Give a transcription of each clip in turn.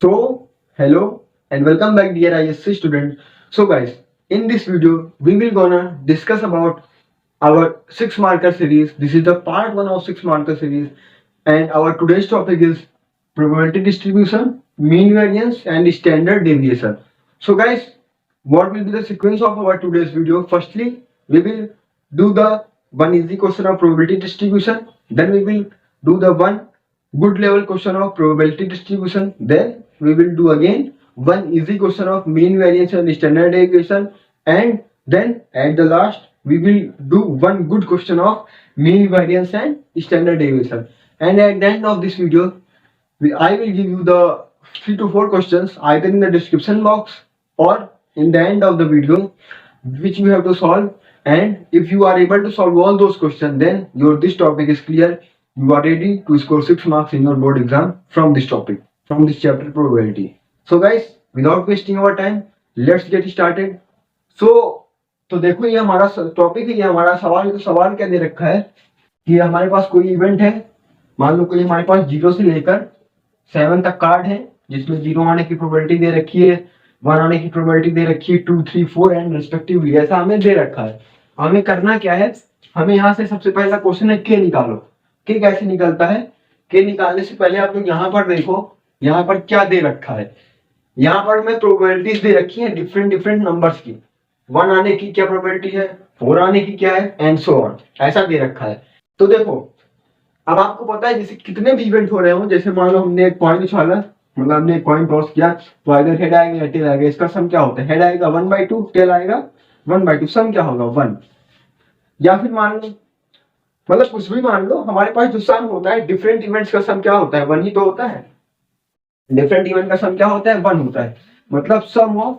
So, hello and welcome back dear ISC student. So guys, in this video we will gonna discuss about our 6 marker series. This is the part 1 of 6 marker series and our today's topic is probability distribution, mean variance and standard deviation. So guys, what will be the sequence of our today's video? Firstly, we will do the one easy question of probability distribution, then we will do the one good level question of probability distribution, then we will do again one easy question of mean variance and standard deviation, and then at the last we will do one good question of mean variance and standard deviation. And at the end of this video I will give you the 3 to 4 questions either in the description box or in the end of the video which you have to solve, and if you are able to solve all those questions then your this topic is clear. You are ready to score 6 marks in your board exam from this topic, from this chapter probability. So guys, without wasting our time, let's get started. तो देखो ये हमारा topic है, ये हमारा सवाल। तो सवाल क्या दे रखा है कि हमारे पास कोई इवेंट है, मान लो कोई हमारे पास 0 से लेकर 7 तक कार्ड है जिसमें 0 आने की प्रोबेबिलिटी दे रखी है, 1 आने की प्रोबेबिलिटी दे रखी है, 2, 3, 4 एंड रेस्पेक्टिवली ऐसा हमें दे रखा है। हमें करना क्या है, हमें यहाँ से सबसे पहला क्वेश्चन है के निकालो। के कैसे निकलता है? के निकालने से पहले आप लोग यहाँ पर देखो, यहाँ पर क्या दे रखा है। यहाँ पर हमें प्रोबेबिलिटीज दे रखी है डिफरेंट डिफरेंट नंबर्स की। 1 आने की क्या प्रोबेबिलिटी है, 4 आने की क्या है, एंड सो ऑन, ऐसा दे रखा है। तो देखो अब आपको पता है जैसे कितने भी इवेंट हो रहे हो, जैसे मान लो हमने एक कॉइन उछाला, मतलब हमने एक कॉइन टॉस किया, तो अगर हेड आएगा या टेल आएगा। इसका सम क्या होता है? हेड आएगा 1/2, टेल आएगा 1/2, सम क्या होगा 1। या फिर मान लो, मतलब कुछ भी मान लो, हमारे पास जो सम होता है डिफरेंट इवेंट्स का सम क्या होता है? 1 ही तो होता है। डिफरेंट इवेंट का सम क्या होता है? 1 होता है। मतलब sum of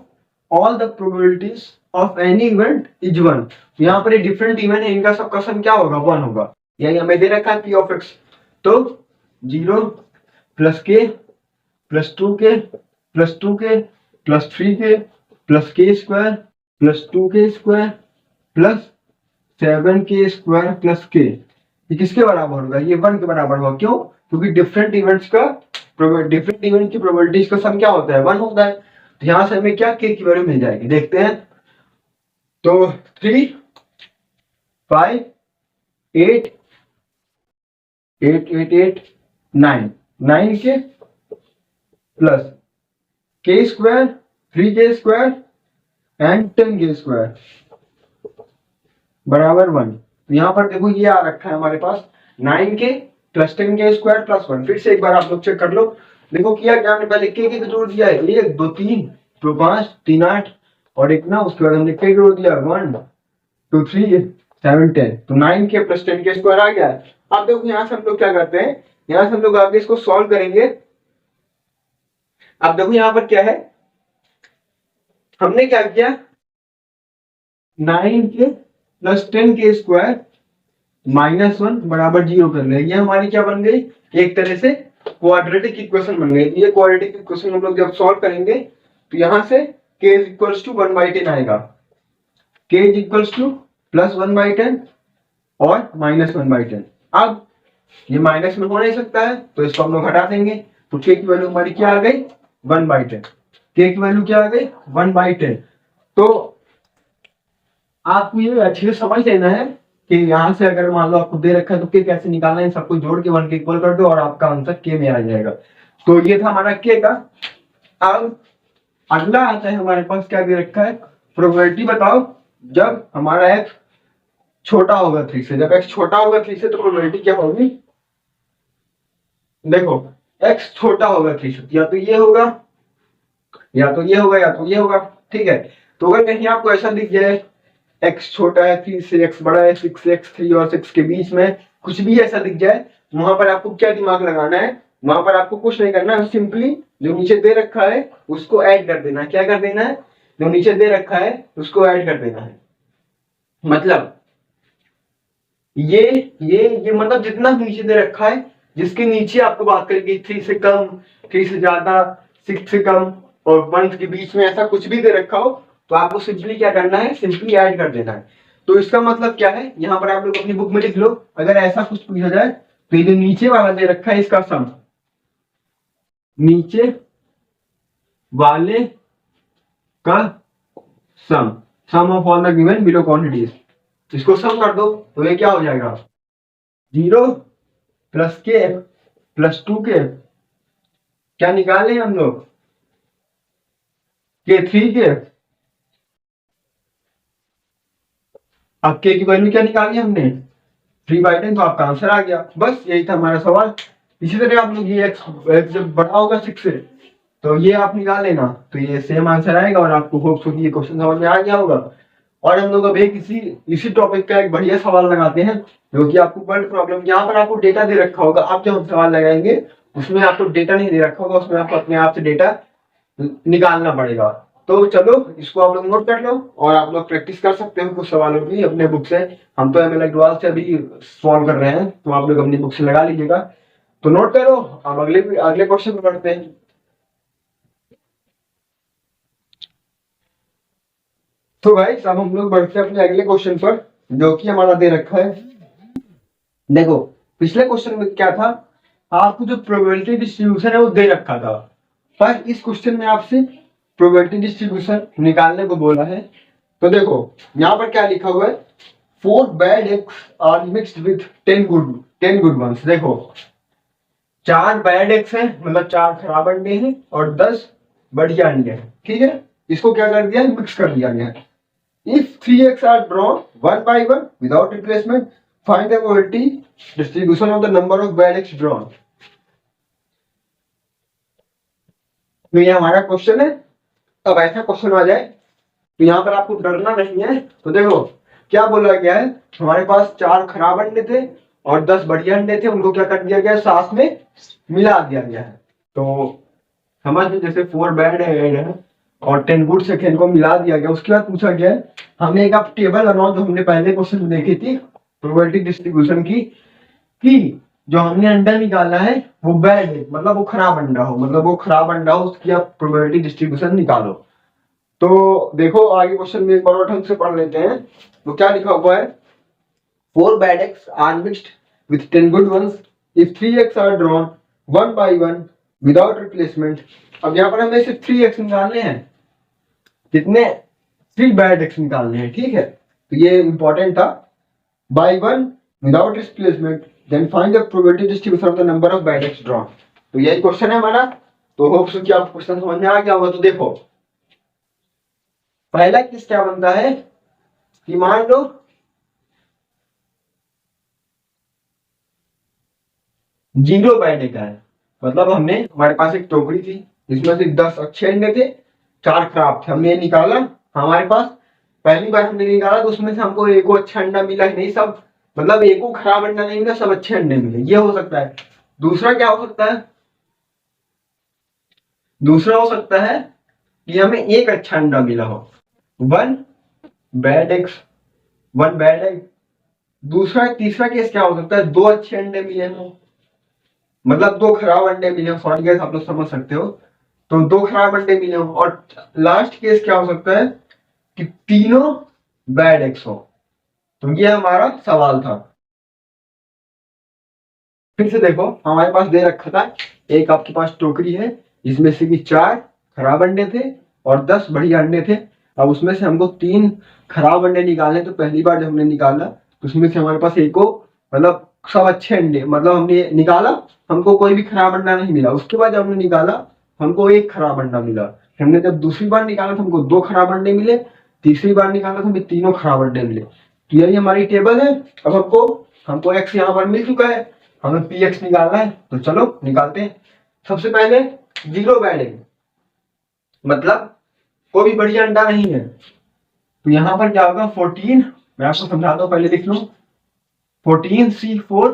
all the probabilities of any event is 1। यहाँ पर ये डिफरेंट इवेंट है, इनका सबका सम क्या होगा? 1 होगा। यही हमें दे रखा है पी ऑफ एक्स। तो 0 प्लस के plus 2k plus 2k plus 3k plus k square plus 2k square plus 7k square plus k, ये किसके बराबर होगा? ये 1 के बराबर होगा। क्यों? क्योंकि डिफरेंट इवेंट्स का डिफरेंट इवेंट की प्रोबेबिलिटीज का सम क्या होता है? 1 होता है। तो यहां से हमें क्या k की वैल्यू मिल जाएगी, देखते हैं। तो 3, 5, 8, 8, 8, 8, 9, 9k plus k square, 3k square and 10k square बराबर 1। यहाँ पर देखो ये आ रखा है हमारे पास 9k plus 10k square plus 1। फिर से एक बार आप लोग चेक कर लो। देखो किया क्या हमने? पहले k के जोड़ दिया है, 1, 2, 3, 2, 5, 3, 8 और एक ना, उसके बाद हमने k जोड़ दिया 1, 2, 3, 7, 10। तो 9k प्लस 10k स्क्वायर आ गया। अब देखो यहाँ से हम लोग क्या करते हैं, यहाँ से हम लोग आगे इसको सॉल्व करेंगे। अब देखो यहाँ पर क्या है, हमने क्या किया, 9k plus 10k square minus 1 बराबर 0 कर लिया। ये हमारी क्या बन गई? एक तरह से क्वाड्रेटिक इक्वेशन बन गई। ये क्वाड्रेटिक इक्वेशन हम लोग जब सॉल्व करेंगे तो यहां से k इज इक्वल्स टू 1/10 आएगा। k is equals two plus 1/10 और माइनस 1/10। अब ये माइनस में हो नहीं सकता है तो इसको हम लोग हटा देंगे। तो k की वैल्यू हमारी क्या आ गई? 1/10। k की वैल्यू क्या आ गई? 1/10। तो आपको ये अच्छे से समझ लेना है कि यहाँ से अगर मान लो आपको दे रखा है तो के कैसे निकालना है, सबको जोड़ के 1 के इक्वल कर दो और आपका आंसर के में आ जाएगा। तो ये था हमारा के का। अब अगला आता है हमारे पास, क्या दे रखा है? प्रोबेबिलिटी बताओ जब हमारा x छोटा होगा 3 से। जब x छोटा होगा 3 से तो प्रोबेबिलिटी क्या होगी? देखो x छोटा होगा 3 से, या तो ये होगा या तो ये होगा या तो ये होगा, ठीक है। तो अगर कहीं आपको ऐसा दिख जाए x छोटा है 3 से, x बड़ा है 6 से, x 3 और 6 के बीच में कुछ भी ऐसा दिख जाए, वहां पर आपको क्या दिमाग लगाना है? वहां पर आपको कुछ नहीं करना है, सिंपली जो नीचे दे रखा है उसको ऐड कर देना है। क्या कर देना है? जो नीचे दे रखा है उसको ऐड कर देना है। मतलब ये मतलब जितना भी नीचे दे रखा है, जिसके नीचे आपको बात करेगी 3 से कम, 3 से ज्यादा, 6 से कम और 1 के बीच में ऐसा कुछ भी दे रखा हो, तो आपको सिंपली क्या करना है? सिंपली ऐड कर देना है। तो इसका मतलब क्या है, यहाँ पर आप लोग अपनी बुक में लिख लो। अगर ऐसा कुछ पूछा जाए तो ये जो नीचे वाला दे रखा है इसका सम, नीचे वाले का sum, sum of all the given below quantities. इसको सम कर दो तो ये क्या हो जाएगा, 0 प्लस के प्लस 2 के, क्या निकाले हम लोग, के 3 के। अब के की वैल्यू क्या निकाली हमने, 3/10, तो आपका आंसर आ गया। बस यही था हमारा सवाल। इसी तरह आप लोग ये x जब बड़ा होगा 6 से तो ये आप निकाल लेना, तो ये सेम आंसर आएगा और आपको होप सो कि ये क्वेश्चन समझ में आ गया होगा। और हम लोग अब एक इसी टॉपिक का एक बढ़िया सवाल लगाते हैं जो कि आपको वर्ड प्रॉब्लम, यहाँ पर आपको डेटा दे रखा होगा, आप जो हम सवाल लगाएंगे उसमें आपको डेटा नहीं दे रखा होगा, उसमें आपको अपने आप से डेटा निकालना पड़ेगा। तो चलो इसको आप लोग नोट कर लो और आप लोग प्रैक्टिस कर सकते हो कुछ सवालों की अपने बुक से। हम तो एमएल अग्रवाल से अभी सॉल्व कर रहे हैं, तो आप लोग अपनी बुक से लगा लीजिएगा। तो नोट करो, अब अगले अगले क्वेश्चन पे बढ़ते हैं। तो गाइस अब हम लोग बढ़ते हैं अपने अगले क्वेश्चन पर, जो कि हमारा दे रखा है। देखो पिछले क्वेश्चन में क्या था, आपको जो प्रोबेबिलिटी डिस्ट्रीब्यूशन है वो दे रखा था, पर इस क्वेश्चन में आपसे प्रोबेबिलिटी डिस्ट्रीब्यूशन निकालने को बोला है। तो देखो यहाँ पर क्या लिखा हुआ है, 4 bad eggs are mixed with 10 good ones. देखो 4 बैड एग्स हैं, मतलब 4 खराब अंडे हैं और 10 बढ़िया अंडे हैं, ठीक है। इसको क्या कर दिया, मिक्स कर दिया गया है। If 3 eggs are drawn one by one without replacement, find the probability distribution of the number of bad eggs drawn. तो ये हमारा क्वेश्चन है। अब ऐसा क्वेश्चन आ जाए तो यहाँ पर आपको डरना नहीं है। तो देखो क्या बोला गया है, हमारे पास 4 खराब अंडे थे और 10 बढ़िया अंडे थे, उनको क्या कर दिया गया, साथ में मिला दिया गया है। तो समझ में, जैसे 4 बैड है और 10 गुड से इनको मिला दिया गया। उसके बाद पूछा गया है हमें एक आप टेबल बनाओ, जो हमने पहले क्वेश्चन में देखी थी प्रोबेबिलिटी डिस्ट्रीब्यूशन की, कि जो हमने अंडा निकाला है वो बैड है, मतलब वो खराब अंडा हो, मतलब वो खराब अंडा हो, उसकी आप प्रोबेबिलिटी डिस्ट्रीब्यूशन निकालो। तो देखो आगे क्वेश्चन में एक बार और ढंग से पढ़ लेते हैं। तो क्या लिखा हुआ है, 4 bad eggs are mixed with 10 good ones if 3 eggs are drawn one by one without replacement। अब यहाँ पर हमें सिर्फ 3 eggs निकालने हैं, कितने, 3 बैड एक्स निकालने हैं, ठीक है। तो ये इंपॉर्टेंट था, by one without replacement then find the probability distribution of the number of bad eggs drawn. तो यही क्वेश्चन है हमारा। तो होप सो कि आपको क्वेश्चन समझ में आ गया होगा। तो देखो पहला केस क्या बनता है कि मान लो 0 बैड एग है, मतलब हमने, हमारे पास एक टोकरी थी जिसमें से 10 अच्छे अंडे थे, 4 खराब थे, हमने ये निकाला। हमारे पास पहली बार हमने निकाला तो उसमें से हमको एको अच्छा अंडा मिला ही नहीं, सब मतलब एको खराब अंडा नहीं मिला, सब अच्छे अंडे मिले, ये हो सकता है। दूसरा क्या हो सकता है, दूसरा हो सकता है कि हमें एक अच्छा अंडा मिला हो, 1 बैड एग्स, 1 बैड एग। दूसरा तीसरा केस क्या हो सकता है, 2 अच्छे अंडे मिले हो, मतलब 2 खराब अंडे मिले हो, सॉरी गाइस आप लोग समझ सकते हो। तो 2 खराब अंडे मिले हो। और लास्ट केस क्या हो सकता है कि तीनों बैड एग्स हो। तो ये हमारा सवाल था। फिर से देखो हमारे पास दे रखा था, एक आपके पास टोकरी है जिसमें से कि 4 खराब अंडे थे और 10 बढ़िया अंडे थे। अब उसमें से हमको 3 खराब अंडे निकालने, तो पहली बार जब हमने निकाला तो उसमें से हमारे पास एको, मतलब सब अच्छे अंडे, मतलब हमने निकाला, हमको कोई भी खराब अंडा नहीं मिला। उसके बाद जब हमने निकाला हमको एक खराब अंडा मिला। हमने जब दूसरी बार निकाला तो हमको 2 खराब अंडे मिले, तीसरी बार निकाला तो हमें तीनों खराब अंडे मिले। तो यही हमारी टेबल है। अब हमको एक्स यहाँ पर मिल चुका है, हमें पी एक्स निकालना है। तो चलो निकालते हैं। सबसे पहले 0 बैड एग, मतलब कोई भी बढ़िया अंडा नहीं है। तो यहाँ पर क्या होगा, 14, मैं आपको समझाता हूँ, पहले लिख लो 14C4,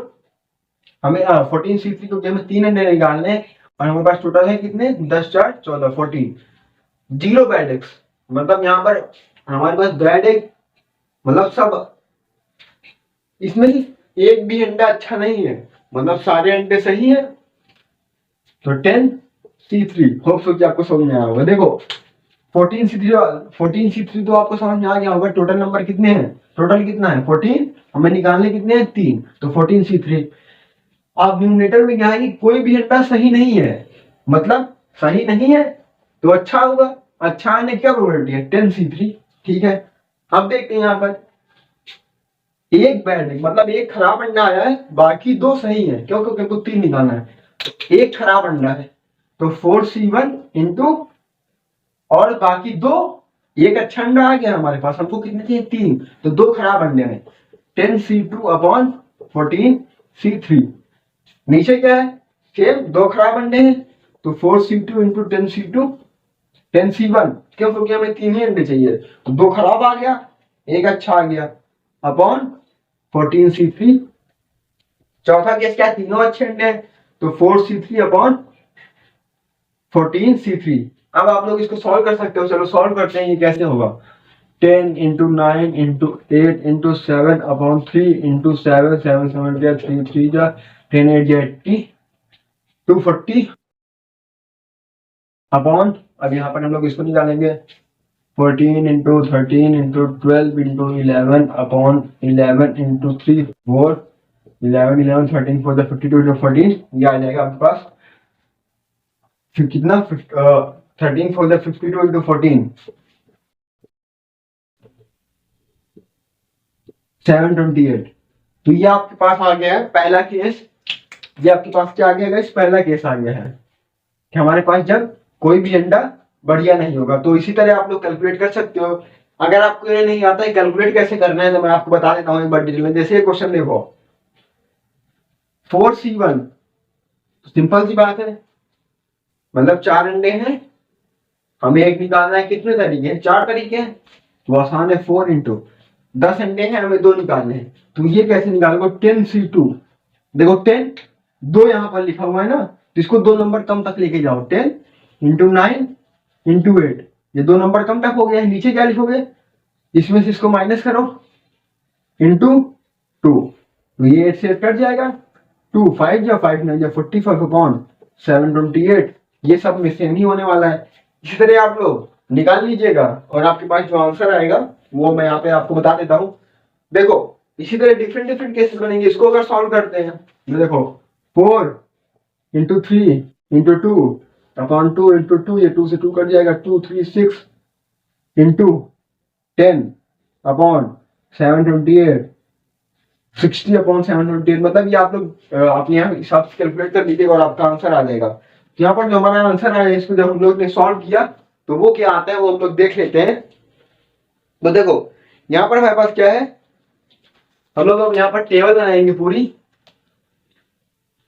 हमें 14C3 क्योंकि हमें 3 अंडे निकालने हैं और हमारे पास टोटल है कितने, 10 4 14, 14। 0 बैड एग्स, मतलब यहाँ पर हमारे पास बैड एग मतलब सब, इसमें से एक भी अंडा अच्छा नहीं है, मतलब सारे अंडे सही है। तो 10C3, होप सो कि आपको समझ में आया होगा। देखो 14C3 तो आपको समझ में आ गया होगा। टोटल नंबर कितने हैं, टोटल कितना है 14, हमें निकालने कितने हैं 3, तो 14C3। अब न्यूमरेटर में क्या है कि कोई भी अंडा सही नहीं है, मतलब सही नहीं है तो अच्छा होगा। अच्छा आने क्या प्रोबेबिलिटी है 10C3। ठीक है, अब देखते हैं यहाँ पर एक बैड है, मतलब एक खराब अंडा आया है, बाकी दो सही है। क्यों? क्योंकि हमको 3 निकालना है। तो एक खराब अंडा है तो 4C1 इंटू, और बाकी दो, एक अच्छा अंडा आ गया हमारे पास, हमको कितने चाहिए 3, तो दो खराब अंडे हैं 10C2 अपॉन 14C3। नीचे क्या है? सेम दो खराब अंडे हैं तो 4C2 इंटू 10C2 10C1। क्यों? क्योंकि हमें 3 ही अंडे चाहिए, तो दो खराब आ गया, एक अच्छा आ गया, अपॉन 14C3। चौथा केस क्या है? तीनों अच्छे अंडे हैं तो 4C3 अपॉन 14C3। अब आप लोग इसको सॉल्व कर सकते हो। चलो सॉल्व करते हैं। ये कैसे होगा? 10 into 9 into 8 into 7 upon 3 into 7 7 7 जा 3 3 जा 10 8 जा 80 240 अपॉन, अब यहाँ पर हम लोग इसको निकालेंगे 14 into 13 into 12 into 11 upon 11 into 3 4 11 11 13 4 52 into 14। ये आ जाएगा आपके पास कितना 13 4 52 इंटू 14 728। तो ये आपके पास आ गया है पहला केस। ये आपके पास क्या आ गया गाइस? पहला केस आ गया है कि हमारे पास जब कोई भी अंडा बढ़िया नहीं होगा। तो इसी तरह आप लोग कैलकुलेट कर सकते हो। अगर आपको ये नहीं आता है कैलकुलेट कैसे करना है तो मैं आपको बता देता हूँ एक बार डिटेल में। जैसे ये क्वेश्चन देखो 4C1, सिंपल सी बात है, मतलब 4 अंडे हैं, हमें एक निकालना है। कितने तरीके हैं? 4 तरीके हैं, तो आसान है। 4 इंटू 10 अंडे हैं, हमें 2 निकालने हैं, तो ये कैसे निकालोगे? 10C2, देखो 10 दो यहाँ पर लिखा हुआ है ना, तो इसको 2 नंबर कम तक लेके जाओ। 10 इंटू 9 इंटू 8, ये 2 नंबर कम तक हो गया है। नीचे क्या लिखोगे? इसमें से इसको माइनस करो इंटू 2, तो ये 8 से कट जाएगा। 2 5 या 5 9 या 45 अपॉन 728। ये सब में सेम ही होने वाला है। इसी तरह आप लोग निकाल लीजिएगा और आपके पास जो आंसर आएगा वो मैं यहाँ पे आपको बता देता हूँ। देखो इसी तरह डिफरेंट डिफरेंट केसेस बनेंगे। इसको अगर सॉल्व करते हैं तो देखो 4 इंटू 3 इंटू 2 अपॉन 2 इंटू 2, ये 2 से 2 कट जाएगा, 2 3 6 इंटू 10 अपॉन 728 60 अपॉन 728। मतलब ये आप लोग अपने यहाँ हिसाब से कैलकुलेट कर लीजिएगा और आपका आंसर आ जाएगा। तो यहाँ पर जो हमारा आंसर आया इसको जब हम लोग ने सॉल्व किया तो वो क्या आता है वो हम लोग देख लेते हैं। तो देखो यहाँ पर हमारे पास क्या है, हम लोग अब यहाँ पर टेबल बनाएंगे पूरी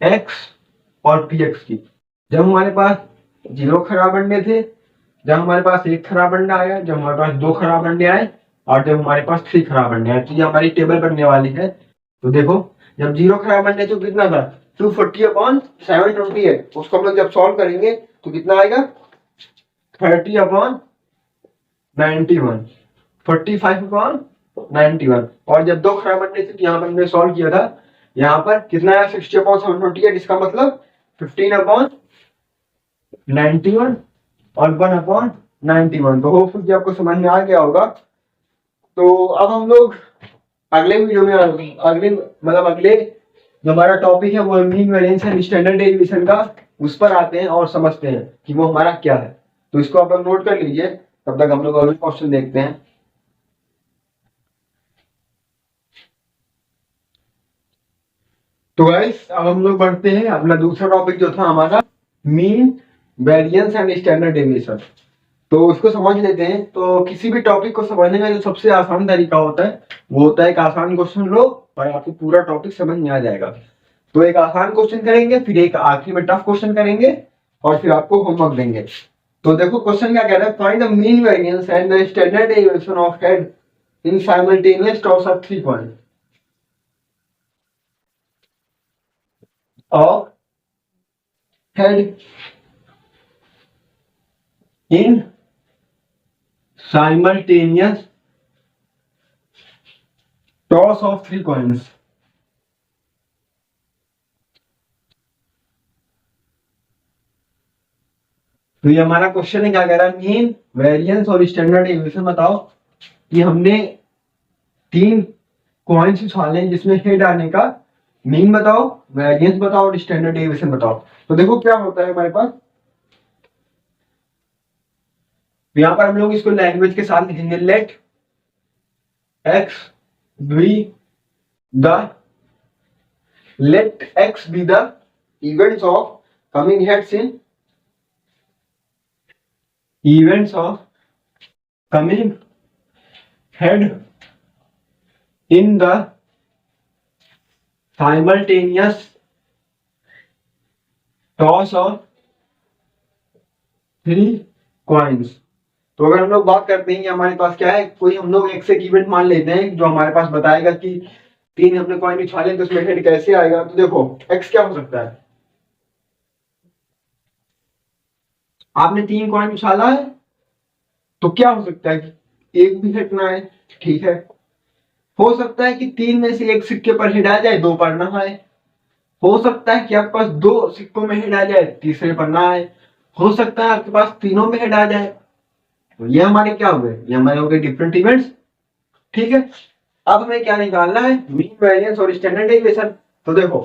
x और px की। जब हमारे पास 0 खराब अंडे थे, जब हमारे पास 1 खराब अंडा आया, जब हमारे पास 2 खराब अंडे आए, और जब हमारे पास 3 खराब अंडे आए, तो ये हमारी टेबल बनने वाली है। तो देखो जब 0 खराब अंडे तो कितना था 240 अपॉन 728, उसको हम लोग जब सॉल्व करेंगे तो कितना आएगा 30 अपॉन 91 45 अपॉन 91। और जब 2 खराब अंडे थे तो यहाँ पर हमने सॉल्व किया था, यहाँ पर कितना है 60 अपॉन 728, इसका मतलब 15 अपॉन 91 और 1 अपॉन 91। तो होपफुली आपको समझ में आ गया होगा। तो अब हम लोग अगले वीडियो में अगले जो हमारा टॉपिक है वो mean variance and standard deviation का, उस पर आते हैं और समझते हैं कि वो हमारा क्या है। तो इसको आप लोग नोट कर लीजिए, तब तक हम लोग अगले क्वेश्चन देखते हैं। तो गाइस अब हम लोग बढ़ते हैं अपना दूसरा टॉपिक जो था हमारा mean variance and standard deviation. तो उसको समझ लेते हैं। तो किसी भी टॉपिक को समझने का जो सबसे आसान तरीका होता है वो होता है एक आसान क्वेश्चन लो और आपको पूरा टॉपिक समझ में आ जाएगा। तो एक आसान क्वेश्चन करेंगे, फिर एक आखिरी में टफ क्वेश्चन करेंगे और फिर आपको होमवर्क देंगे। तो देखो क्वेश्चन क्या कह रहा है, find the mean variance and the standard deviation of head in simultaneous toss of 3 point of head in simultaneous toss of 3 coins। तो ये हमारा क्वेश्चन है, क्या कह रहा है, मीन वेरिएंस और स्टैंडर्ड डेविएशन बताओ कि हमने 3 कॉइन्स उछाले हैं जिसमें हेड आने का, मीन बताओ, वेरिएंस बताओ और स्टैंडर्ड डेविएशन बताओ। तो देखो क्या होता है हमारे पास, तो यहाँ पर हम लोग इसको लैंग्वेज के साथ लिखेंगे, let x be the let x be the events of coming heads in events of coming head in the simultaneous toss of three coins। तो अगर हम लोग बात करते हैं कि हमारे पास क्या है, कोई हम लोग एक इवेंट मान लेते हैं जो हमारे पास बताएगा कि तीन हमने कॉइन उछाले तो उसमें हेड कैसे आएगा। तो देखो एक्स क्या हो सकता है, आपने तीन कॉइन उछाला है तो क्या हो सकता है कि एक भी हेड ना आए, ठीक है। हो सकता है कि तीन में से एक सिक्के पर हेड आ जाए, दो पर ना आए। हो सकता है कि आपके पास दो सिक्कों में हेड आ जाए, तीसरे पर ना आए। हो सकता है आपके पास तीनों में हेड आ जाए। तो ये हमारे क्या हो गए, ये हमारे हो गए डिफरेंट इवेंट्स, ठीक है। अब हमें क्या निकालना है, मीन वेरिएंस और स्टैंडर्ड डेविएशन। तो देखो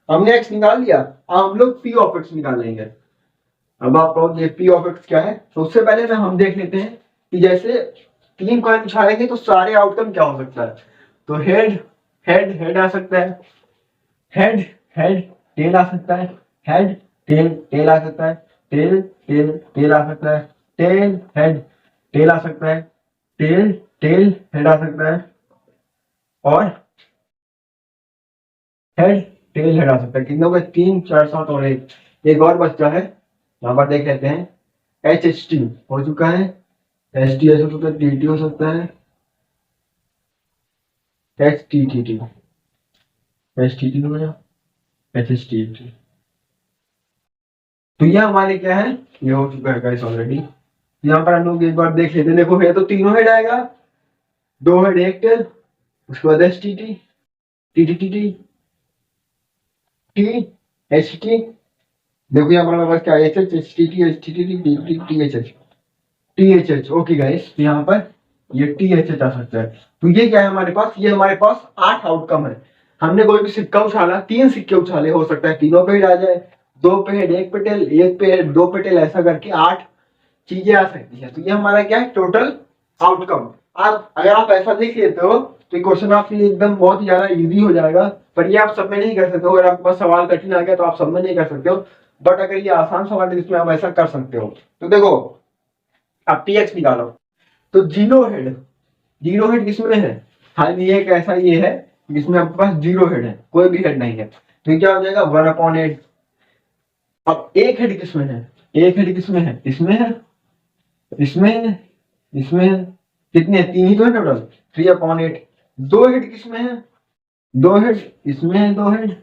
हमने एक्स निकाल लिया, अब हम लोग पी ऑफ एक्स निकालेंगे। अब आप कहोगे ये पी ऑफ एक्स क्या है, तो उससे पहले में हम देख लेते हैं कि जैसे तीन कॉइन उछालेंगे तो सारे आउटकम क्या हो सकता है। तो हेड हेड हेड आ सकता है, हेड हेड टेल आ सकता है, हेड टेल टेल आ सकता है, टेल टेल टेल आ सकता है, टेल हेड टेल आ सकता है, टेल टेल हेड आ सकता है, और हेड टेल हेड आ सकता है। कितने हो गए, तीन चार सात और एक और बच्चा है, यहाँ पर देख लेते हैं। एच एच टी हो चुका है, एच टी हो सकता है, टी टी हो सकता है, H T T T H T T हो गया, एच एच टी टी। तो ये हमारे क्या है, ये हो चुका है गाइस ऑलरेडी। यहाँ पर हम लोग एक बार देख लेते हैं। देखो है तो तीनों हेड आएगा, दो हेड एक टेल, उसके बाद H T T T T T T T H T. देखो यहाँ पर हमारे पास क्या है, H H H T T H T T T T T H H T H H. Okay guys, यहाँ पर ये टी एच एच आ सकता है। तो ये क्या है हमारे पास, ये हमारे पास 8 आउटकम है। हमने कोई भी सिक्का उछाला, तीन सिक्के उछाले, हो सकता है तीनों पे हेड आ जाए, दो पे हेड एक पे टेल, एक पे हेड दो पे टेल, ऐसा करके 8 चीजें आ सकती है। तो ये हमारा क्या है, टोटल आउटकम। आप अगर आप ऐसा देख लेते हो तो ये क्वेश्चन आपके लिए एकदम बहुत ही ज्यादा इजी हो जाएगा। पर ये आप सब में नहीं कर सकते हो, अगर आपके पास सवाल कठिन आ गया तो आप सब में नहीं कर सकते हो। बट अगर ये आसान सवाल है जिसमें आप ऐसा कर सकते हो। तो देखो आप टी एक्स निकालो, तो जीरो हेड किसमें है, हाँ ये एक ऐसा ये है जिसमें आपके पास जीरो हेड है, कोई भी हेड नहीं है। तो क्या हो जाएगा 1/8। अब एक हेड किसमें है, एक हेड किसमें है, इसमें है, इसमें है, इसमें है। कितने, तीन ही तो है टोटल, 3/8। दो हेड किसमें है, दो हेड इसमें है, दो हेड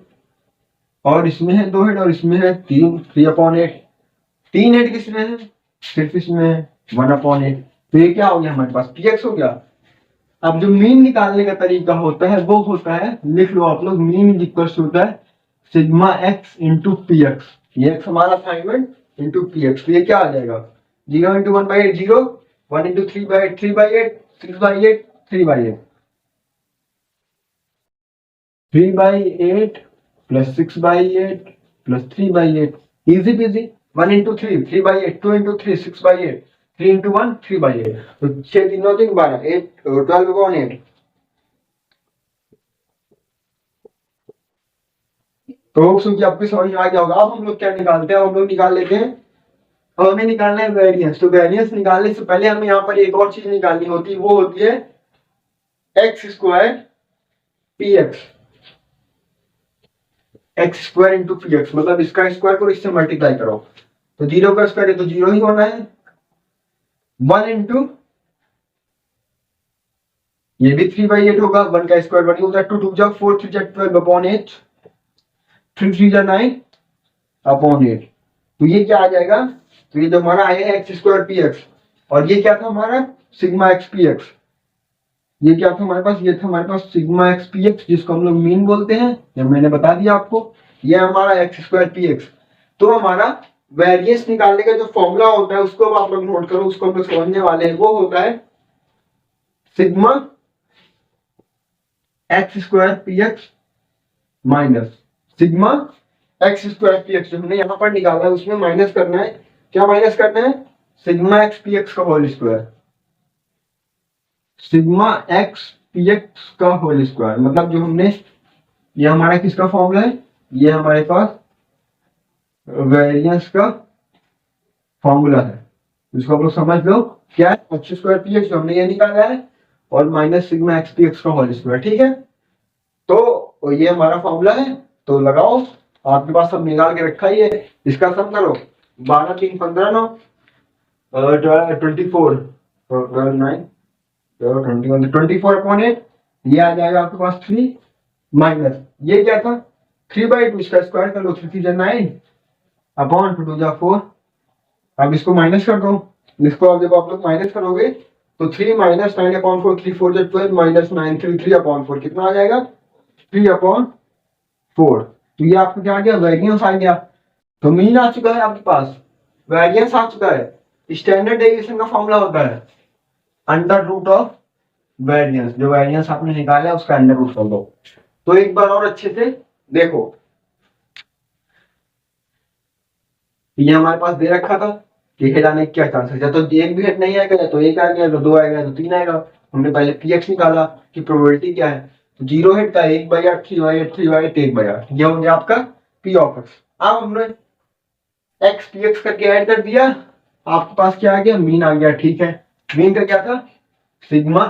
और इसमें है, दो हेड और इसमें है, तीन, 3/8। तीन हेड किसमें है, सिर्फ इसमें है, 1/8। तो ये क्या हो गया हमारे पास, px हो गया। अब जो मीन निकालने का तरीका होता है वो होता है, लिख लो आप लोग, मीन इज इक्वल होता है sigma x into P x. ये एक्स हमारा था इवेंट इंटू पी एक्स। तो ये क्या आ जाएगा, 0 into 1/8 0, 1 into 3/8 3/8, 6/8 3/8, 3/8 plus 6/8 plus 3/8, easy PG. 1 into 3 3/8, 2 into 3 6/8, 3 into 1 3/8। तो 6 3 9 3 12, 8 12/8। तो क्योंकि आपकी समझ में आ गया होगा। अब हम लोग क्या निकालते हैं, हम लोग निकाल लेते हैं, अब हमें निकालना है वेरिएंस। तो वेरिएंस निकालने से पहले हमें यहाँ पर एक और चीज निकालनी होती है, वो होती है x square P x, x square into P x, मतलब इसका स्क्वायर करो, इससे मल्टीप्लाई करो। तो 0 का स्क्वायर है तो 0 ही होना है, 1 इंटू ये भी 3/8 होगा, 1 का स्क्वायर 1 होता है, 2 2 जा 4 3 जा 12/8, 3 3 जा 9/8। तो ये क्या आ जाएगा, तो ये जो हमारा आया है एक्स स्क्वायर पी एक्स, और ये क्या था हमारा सिग्मा एक्स पी एक्स। ये क्या था हमारे पास, ये था हमारे पास सिग्मा एक्स पी एक्स, जिसको हम लोग मीन बोलते हैं, ये मैंने बता दिया आपको। ये हमारा एक्स स्क्वायर पी एक्स। तो हमारा वेरिएंस निकालने का जो फॉर्मूला होता है उसको आप लोग नोट करो, उसको हम लोग समझने वाले हैं। वो होता है sigma x square P x minus sigma x square P x. जो हमने यहाँ पर निकाला है उसमें माइनस करना है, क्या माइनस करना है, सिग्मा एक्स पी एक्स का whole square, sigma x p x का होल स्क्वायर मतलब जो हमने, ये हमारा किसका फॉर्मूला है, ये हमारे पास वेरिएंस का फॉर्मूला है, इसको आप लोग समझ लो क्या है, एक्स स्क्वायर पी एक्स जो हमने ये निकाला है और minus sigma x p x का होल स्क्वायर। ठीक है, तो ये हमारा फॉर्मूला है, तो लगाओ, आपके पास सब निकाल के रखा ही है, इसका सम करो, 12 3 15 9 24 9 24/8, ये आ जाएगा आपके पास 3 माइनस ये क्या था 3/2, इसका स्क्वायर कर लो, 3 3 9 अपॉन 2 2 4। अब इसको माइनस कर दो, इसको अब जब आप लोग माइनस करोगे तो 3 माइनस 9/4, 3 4 12 माइनस 9 3 3/4 कितना आ जाएगा 3/4। तो ये आपको क्या आ गया, वेरिएंस आ गया। तो मीन आ चुका है आपके पास, वेरिएंस आ चुका है। स्टैंडर्ड डेविएशन का फॉर्मूला होता है अंडर रूट ऑफ वेरिएंस, जो वेरिएंस आपने निकाला है उसका अंडर रूट कर दो। तो एक बार और अच्छे से देखो, ये हमारे पास दे रखा था कि हेड आने के क्या चांसेस है, तो एक भी हेड नहीं आएगा, या तो एक आ गया, तो दो आएगा, तो तीन आएगा। हमने पहले पी एक्स निकाला कि प्रोबेबिलिटी क्या है, तो 0 हेड का 1/8 3/8 3/8 1/8, ये हो गया आपका पी ऑफ एक्स। अब हमने एक्स पी एक्स करके ऐड कर दिया, आपके पास क्या आ गया, मीन आ गया। ठीक है, मीन का क्या था, सिग्मा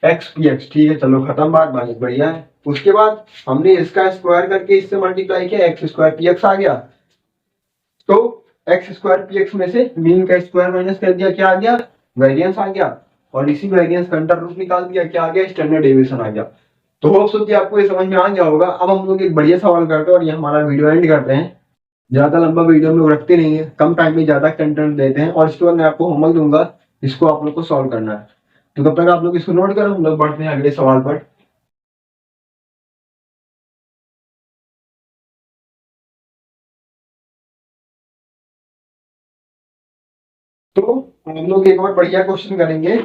एक्स पी एक्स। ठीक है, चलो खत्म बात, बाकी बढ़िया है। उसके बाद हमने इसका स्क्वायर करके इससे मल्टीप्लाई किया, एक्स स्क्वायर पी एक्स आ गया। तो एक्स स्क्वायर पी एक्स में से मीन का स्क्वायर माइनस कर दिया, क्या आ गया, वेरिएंस आ गया, और इसी वेरिएंस का अंडर रूट निकाल दिया, क्या आ गया, स्टैंडर्ड डेविएशन आ गया। तो होप सो कि आपको ये समझ में आ गया होगा। अब हम लोग एक बढ़िया सवाल करते हैं और ये हमारा वीडियो एंड करते हैं। ज्यादा लंबा वीडियो हम लोग रखते नहीं है, कम टाइम में ज्यादा कंटेंट देते हैं, और इसके बाद मैं आपको होमवर्क दूंगा, इसको आप लोग को सॉल्व करना है। तो तब तक आप लोग इसको नोट करो, हम लोग बढ़ते हैं अगले सवाल पर। तो हम लोग एक और बढ़िया क्वेश्चन करेंगे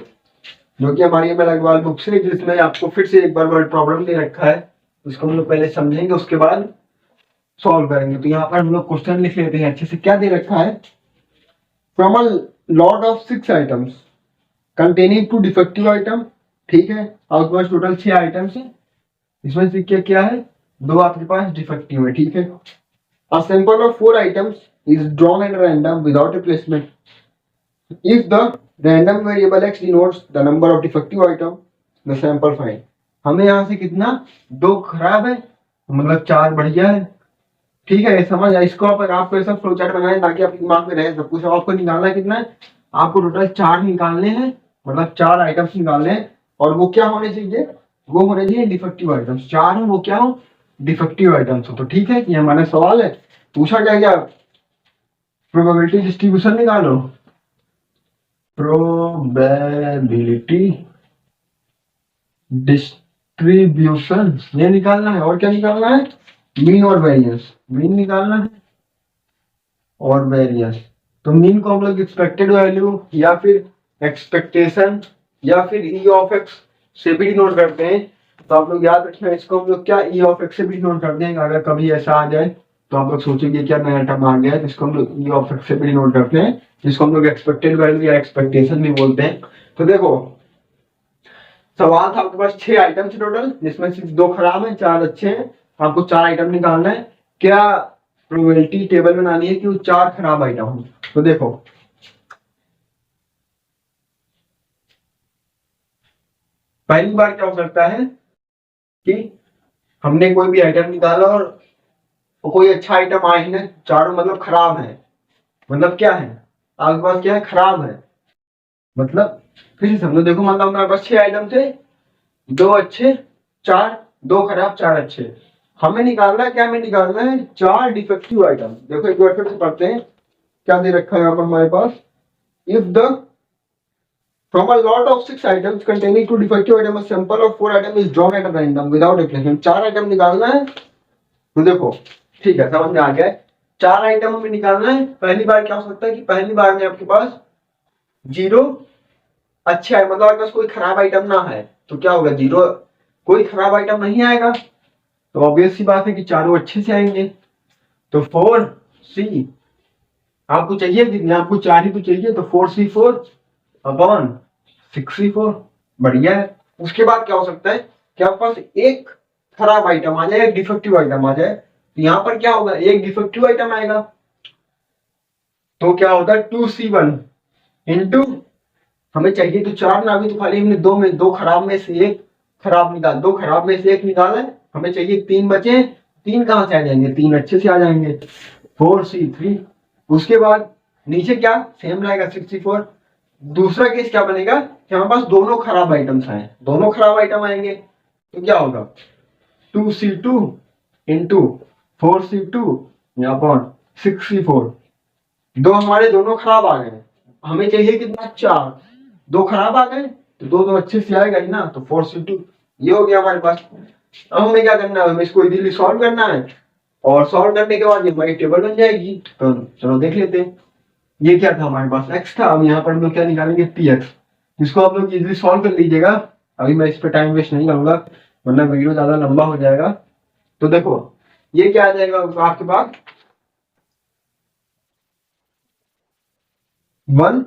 जो कि हमारी अग्रवाल बुक से, जिसमें आपको फिर से एक बार वर्ड प्रॉब्लम दे रखा है, उसको हम लोग पहले समझेंगे, उसके बाद सॉल्व करेंगे। तो यहाँ पर हम लोग क्वेश्चन लिख लेते हैं अच्छे से, क्या दे रखा है, from a lot of 6 items containing 2 defective item. ठीक है, आपके पास टोटल 6 आइटम्स है, इसमें से क्या क्या है, 2 आपके पास डिफेक्टिव है। ठीक है, a sample of 4 items is drawn at random without replacement if the random variable x denotes the number of defective item, the sample find। हमें यहाँ से कितना, 2 खराब है, मतलब 4 बढ़िया है। ठीक है, समझ आया। इसको आपको ऐसा फ्लो चार्ट बनाए ताकि आपके दिमाग में रहे सब कुछ। आपको निकालना है कितना है, आपको टोटल 4 निकालने हैं, मतलब 4 आइटम्स निकालने हैं, और वो क्या होने चाहिए, वो होने चाहिए डिफेक्टिव आइटम्स। 4 है वो क्या हो, डिफेक्टिव आइटम्स हो। तो ठीक है, ये हमारा सवाल है। पूछा क्या क्या, प्रोबेबिलिटी डिस्ट्रीब्यूशन निकालो, प्रोबेबिलिटी डिस्ट्रीब्यूशन ये निकालना है, और क्या निकालना है, मीन और वेरिएंस, मीन निकालना है और वेरिएंस। तो मीन को हम लोग एक्सपेक्टेड वैल्यू या फिर एक्सपेक्टेशन या फिर ई ऑफ एक्स से भी डिनोट करते हैं। तो आप लोग याद रखना, इसको हम लोग क्या ई ऑफ एक्स से भी डिनोट करते हैं। अगर कभी ऐसा आ जाए तो आप लोग सोचेंगे क्या नया टर्म आ गया है, जिसको हम लोग ई ऑफ एक्स से भी डिनोट करते हैं, जिसको हम लोग एक्सपेक्टेड वैल्यू या एक्सपेक्टेशन भी बोलते हैं। तो देखो, सवाल था आपके पास 6 आइटम थे टोटल, जिसमें से 2 खराब हैं, 4 अच्छे हैं। आपको 4 आइटम निकालना है, क्या प्रोबेबिलिटी टेबल बनानी है कि वो 4 खराब आइटम हो। तो देखो, पहली बार क्या हो सकता है कि हमने कोई भी आइटम निकाला और कोई अच्छा आइटम आया ही ना, चारों मतलब खराब है। मतलब क्या है, आपके पास क्या है, खराब है। मतलब फिर से समझो, देखो मतलब हमारे पास 6 आइटम थे, 2 अच्छे 4, 2 खराब 4 अच्छे। हमें निकालना है क्या, हमें निकालना है 4 डिफेक्टिव आइटम। देखो एक बार फिर से पढ़ते हैं, क्या दे रखा है यहाँ पर हमारे पास, if the from a lot of 6 items containing 2 defective items, a sample of 4 items is drawn at random without replacement। 4 item निकालना है। तो देखो ठीक है, समझ में आ गया है। 4 आइटम हमें निकालना है। पहली बार क्या हो सकता है कि पहली बार में आपके पास 0 अच्छा है, मतलब आपके पास कोई खराब आइटम ना है, तो क्या होगा, 0 कोई खराब आइटम नहीं आएगा, तो ऑब्वियस सी बात है कि चारों अच्छे से आएंगे। तो 4 सी आपको चाहिए कितने, आपको 4 ही तो चाहिए, तो 4c4 अपॉन 6c4, बढ़िया है। उसके बाद क्या हो सकता है कि आपके पास एक खराब आइटम आ जाए, एक डिफेक्टिव आइटम आ जाए, तो यहाँ पर क्या होगा, एक डिफेक्टिव आइटम आएगा, तो क्या होता है 2c1 इंटू, हमें चाहिए तो 4 ना, अभी तो खाली हमने दो खराब में से एक खराब निकाल, दो खराब में से एक निकाला है, हमें चाहिए 3 बचे, 3 कहां से आ जाएंगे, 3 अच्छे से आ जाएंगे, 4c3। उसके बाद नीचे क्या सेम रहेगा 64। दूसरा केस क्या बनेगा कि हमारे पास दोनों खराब आइटम्स आए, दोनों खराब आइटम आएंगे, तो क्या होगा 2c2 into 4c2 upon 6c4। दो हमारे दोनों खराब आ गए, हमें चाहिए कितना 4, दो खराब आ गए तो दो अच्छे से आएगा ही ना, तो 4c2 ये हो गया हमारे पास। अब हमें क्या करना है, हमें इसको इजीली सॉल्व करना है, और सॉल्व करने के बाद ये हमारी टेबल बन जाएगी। तो चलो देख लेते हैं, ये क्या था हमारे पास x था, अब यहाँ पर हम लोग क्या निकालेंगे px, इसको आप लोग इजीली सॉल्व कर लीजिएगा, अभी मैं इस पर टाइम वेस्ट नहीं करूंगा वरना वीडियो ज्यादा लंबा हो जाएगा। तो देखो ये क्या आ जाएगा आपके पास 1,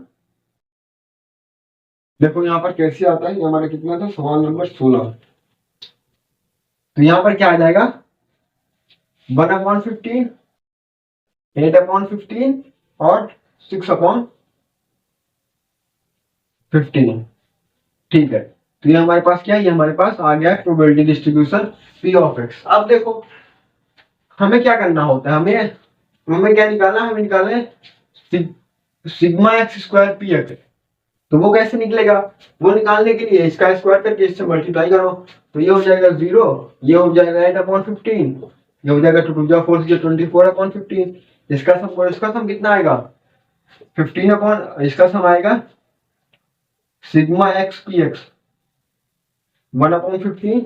देखो यहाँ पर कैसे आता है, ये हमारा कितना था सवाल नंबर 16, तो यहाँ पर क्या आ जाएगा 1/15, 8/15 और 6/15। ठीक है, तो ये हमारे पास क्या है, ये हमारे पास आ गया probability distribution p of x। अब देखो हमें क्या करना होता है, हमें हमें क्या निकालना है, हमें निकालना है sigma x square P x. तो वो कैसे निकलेगा, वो निकालने के लिए इसका स्क्वायर करके इससे मल्टीप्लाई करो, तो ये हो जाएगा 0, ये हो जाएगा 8/15, ये हो जाएगा 2 2 जा 4 से 24/15, इसका सम और इसका सम कितना आएगा 15 अपॉन, इसका सम आएगा सिग्मा एक्स पी एक्स 1/15,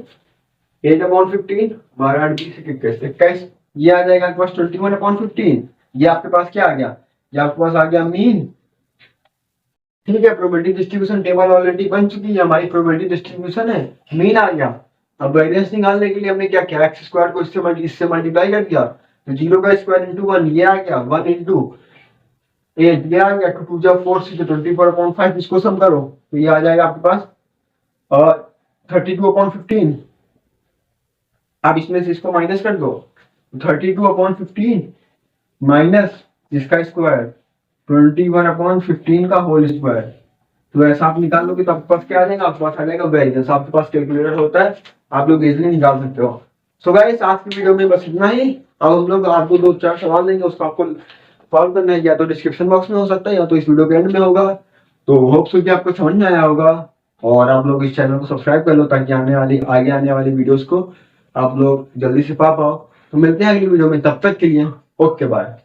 8/15, 12 8 20 21 21, ये आ जाएगा आपके पास 21/15। ये आपके पास क्या आ गया, ये आपके पास आ गया मीन। ठीक है, प्रोबेबिलिटी डिस्ट्रीब्यूशन टेबल ऑलरेडी बन चुकी है, हमारी प्रोबेबिलिटी डिस्ट्रीब्यूशन है, मीन आ गया। अब वेरिएंस निकालने के लिए हमने क्या किया, एक्स स्क्वायर को इससे मल्टीप्लाई कर दिया, तो 0 का स्क्वायर इंटू 1 ये आ गया, 1 इंटू 8 ये आ गया, 2 2 जा 4 6 24/5, इसको सम करो तो ये आ जाएगा आपके पास 32/15। आप इसमें से इसको माइनस कर दो, 32/15 माइनस इसका स्क्वायर 21/15 का होल स्क्वायर, तो ऐसा आप निकाल लोगे तो आपके पास क्या आ जाएगा, आपके पास आ जाएगा वेरिएंस। आपके पास कैलकुलेटर होता है, आप लोग इजीली निकाल सकते हो। सो गाइस आज की वीडियो में बस इतना ही। अब हम लोग आपको 2 4 सवाल देंगे, उसको आपको सॉल्व करना है, या तो डिस्क्रिप्शन बॉक्स में हो सकता है या तो इस वीडियो के एंड में होगा। तो होप सो कि आपको समझ में आया होगा, और आप लोग इस चैनल को सब्सक्राइब कर लो ताकि आगे आने वाली वीडियोस को आप लोग जल्दी से पा पाओ। तो मिलते हैं अगली वीडियो में, तब तक के लिए ओके बाय।